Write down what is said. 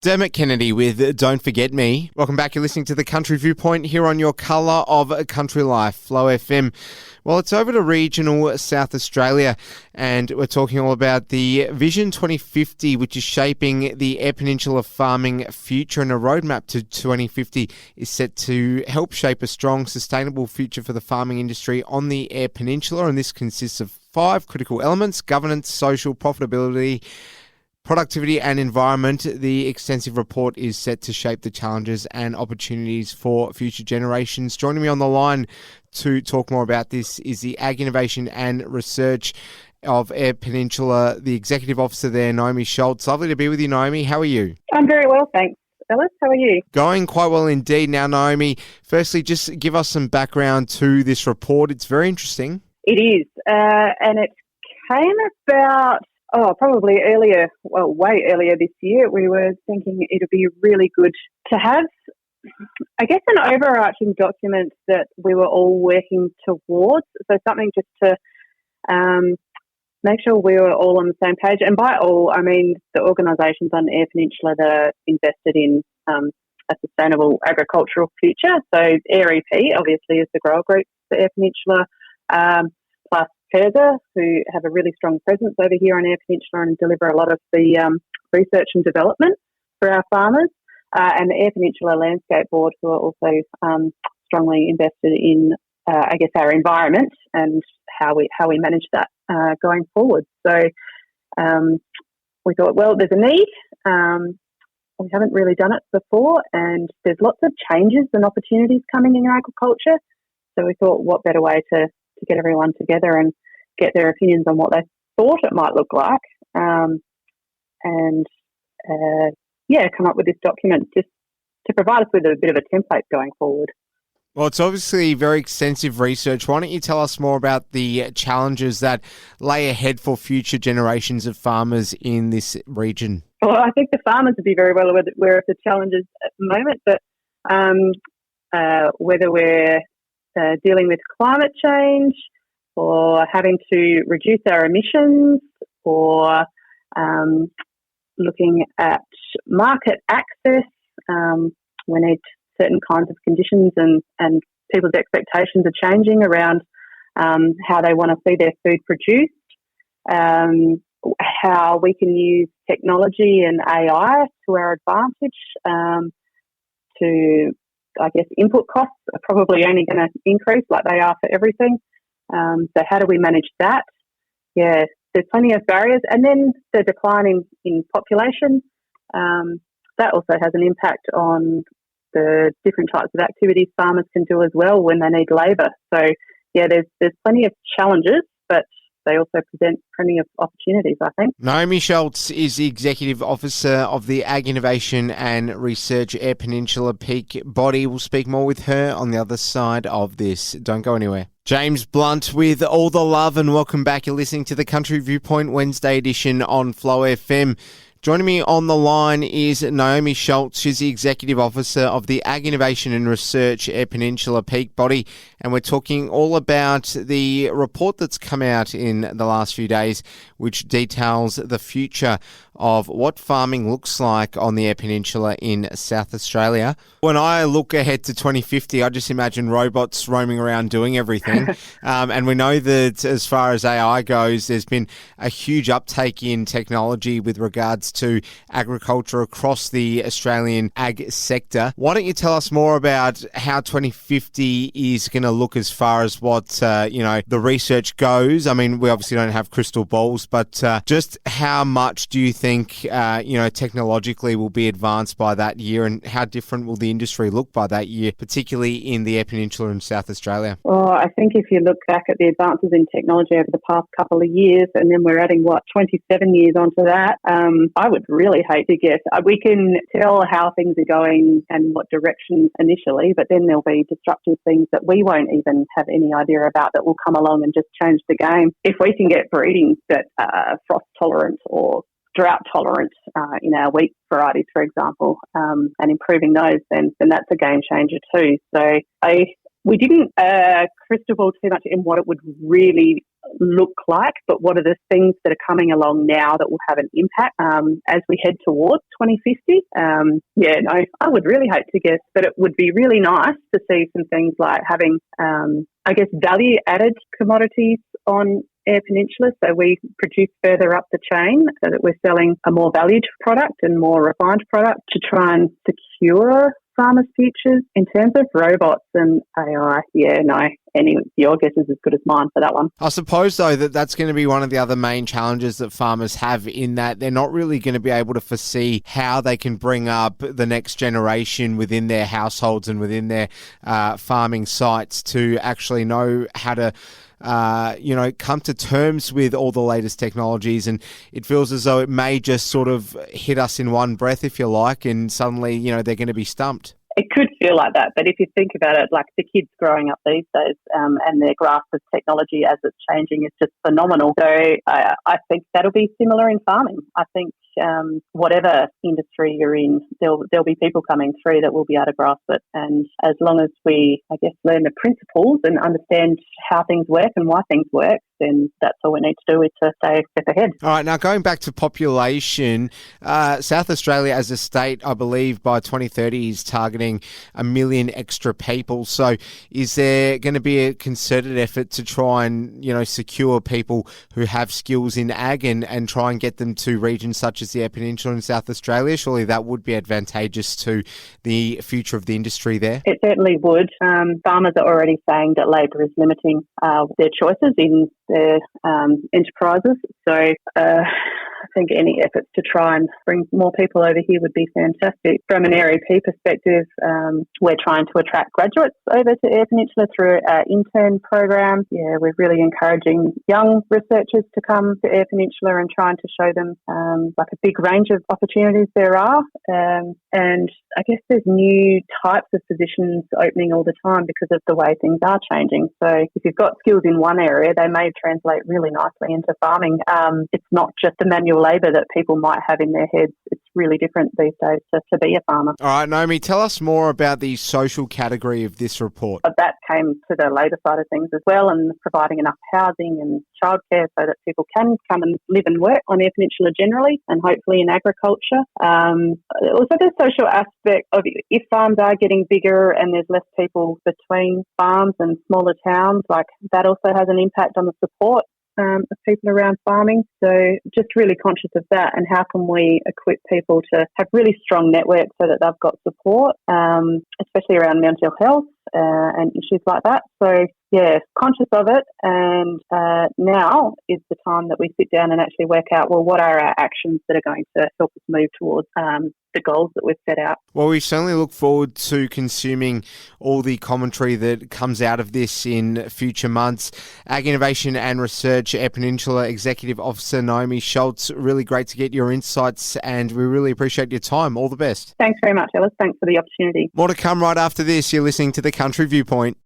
Dermot Kennedy with Don't Forget Me. Welcome back. You're listening to the Country Viewpoint here on your colour of country life, Flow FM. Well, it's over to regional South Australia, and we're talking all about the Vision 2050, which is shaping the Eyre Peninsula farming future, and a roadmap to 2050 is set to help shape a strong, sustainable future for the farming industry on the Eyre Peninsula, and this consists of 5 critical elements: governance, social, profitability, productivity and environment. The extensive report is set to shape the challenges and opportunities for future generations. Joining me on the line to talk more about this is the Ag Innovation and Research of Eyre Peninsula, the Executive Officer there, Naomi Scholz. Lovely to be with you, Naomi. How are you? I'm very well, thanks. Ellis, how are you? Going quite well indeed. Now, Naomi, firstly, just give us some background to this report. It's very interesting. It is, and it came about probably earlier, way earlier this year. We were thinking it would be really good to have, I guess, an overarching document that we were all working towards. So something just to make sure we were all on the same page. And by all, I mean the organisations on the Eyre Peninsula that are invested in a sustainable agricultural future. So Eyre obviously is the grower group for Eyre Peninsula, plus PIRSA, who have a really strong presence over here on Eyre Peninsula and deliver a lot of the research and development for our farmers, and the Eyre Peninsula Landscape Board, who are also strongly invested in, our environment and how we manage that going forward. So we thought, well, there's a need. We haven't really done it before, and there's lots of changes and opportunities coming in agriculture. So we thought, what better way to get everyone together and get their opinions on what they thought it might look like, and come up with this document just to provide us with a bit of a template going forward. Well, it's obviously very extensive research. Why don't you tell us more about the challenges that lay ahead for future generations of farmers in this region? Well, I think the farmers would be very well aware of the challenges at the moment, but whether we're dealing with climate change or having to reduce our emissions or looking at market access, we need certain kinds of conditions and people's expectations are changing around how they want to see their food produced, how we can use technology and AI to our advantage to, I guess, input costs are probably only going to increase like they are for everything. So how do we manage that? Yeah, there's plenty of barriers. And then the decline in population, that also has an impact on the different types of activities farmers can do as well when they need labour. So, yeah, there's plenty of challenges, but they also present plenty of opportunities, I think. Naomi Scholz is the Executive Officer of the Ag Innovation and Research Eyre Peninsula Peak body. We'll speak more with her on the other side of this. Don't go anywhere. James Blunt with All the Love, and welcome back. You're listening to the Country Viewpoint Wednesday edition on Flow FM. Joining me on the line is Naomi Scholz. She's the Executive Officer of the Ag Innovation and Research Eyre Peninsula Peak body, and we're talking all about the report that's come out in the last few days, which details the future of what farming looks like on the Eyre Peninsula in South Australia. When I look ahead to 2050, I just imagine robots roaming around doing everything. And we know that as far as AI goes, there's been a huge uptake in technology with regards to agriculture across the Australian ag sector. Why don't you tell us more about how 2050 is going to look as far as what, the research goes? I mean, we obviously don't have crystal balls, but just how much do you think, technologically will be advanced by that year, and how different will the industry look by that year, particularly in the Eyre Peninsula and South Australia? Well, I think if you look back at the advances in technology over the past couple of years, and then we're adding, 27 years onto that, I would really hate to guess. We can tell how things are going and what direction initially, but then there'll be disruptive things that we won't even have any idea about that will come along and just change the game. If we can get breeding that are frost tolerant or drought tolerant in our wheat varieties, for example, and improving those, then that's a game changer too. So We didn't crystal ball too much in what it would really look like, but what are the things that are coming along now that will have an impact as we head towards 2050? I would really hate to guess, but it would be really nice to see some things like having, value-added commodities on Eyre Peninsula, so we produce further up the chain so that we're selling a more valued product and more refined product to try and secure farmers' futures. In terms of robots and AI, your guess is as good as mine for that one. I suppose, though, that's going to be one of the other main challenges that farmers have, in that they're not really going to be able to foresee how they can bring up the next generation within their households and within their farming sites to actually know how to come to terms with all the latest technologies. And it feels as though it may just sort of hit us in one breath, if you like, and suddenly, they're going to be stumped. It could feel like that, but if you think about it, like the kids growing up these days and their grasp of technology as it's changing is just phenomenal. So I think that'll be similar in farming. I think whatever industry you're in, there'll be people coming through that will be able to grasp it. And as long as we, learn the principles and understand how things work and why things work, then that's all we need to do is to stay a step ahead. All right, now going back to population, South Australia as a state, I believe by 2030 is targeting 1 million extra people. So is there going to be a concerted effort to try and, secure people who have skills in ag and try and get them to regions such as the Eyre Peninsula in South Australia? Surely that would be advantageous to the future of the industry there. It certainly would. Farmers are already saying that labour is limiting their choices in their enterprises. So I think any efforts to try and bring more people over here would be fantastic. From an Eyre perspective, we're trying to attract graduates over to Eyre Peninsula through our intern program. Yeah, we're really encouraging young researchers to come to Eyre Peninsula and trying to show them a big range of opportunities there are. And I guess there's new types of positions opening all the time because of the way things are changing. So if you've got skills in one area, they may translate really nicely into farming. It's not just the manual labour that people might have in their heads. It's really different these days to be a farmer. All right, Naomi, tell us more about the social category of this report. That came to the labour side of things as well, and providing enough housing and childcare so that people can come and live and work on Eyre Peninsula generally, and hopefully in agriculture. Also the social aspect of if farms are getting bigger and there's less people between farms and smaller towns, that also has an impact on the support of people around farming. So just really conscious of that, and how can we equip people to have really strong networks so that they've got support, especially around mental health and issues like that. So conscious of it, and now is the time that we sit down and actually work out, what are our actions that are going to help us move towards the goals that we've set out. Well, we certainly look forward to consuming all the commentary that comes out of this in future months. Ag Innovation and Research Eyre Peninsula Executive Officer Naomi Scholz, really great to get your insights, and we really appreciate your time. All the best. Thanks very much, Ellis. Thanks for the opportunity. More to come right after this. You're listening to the Country Viewpoint.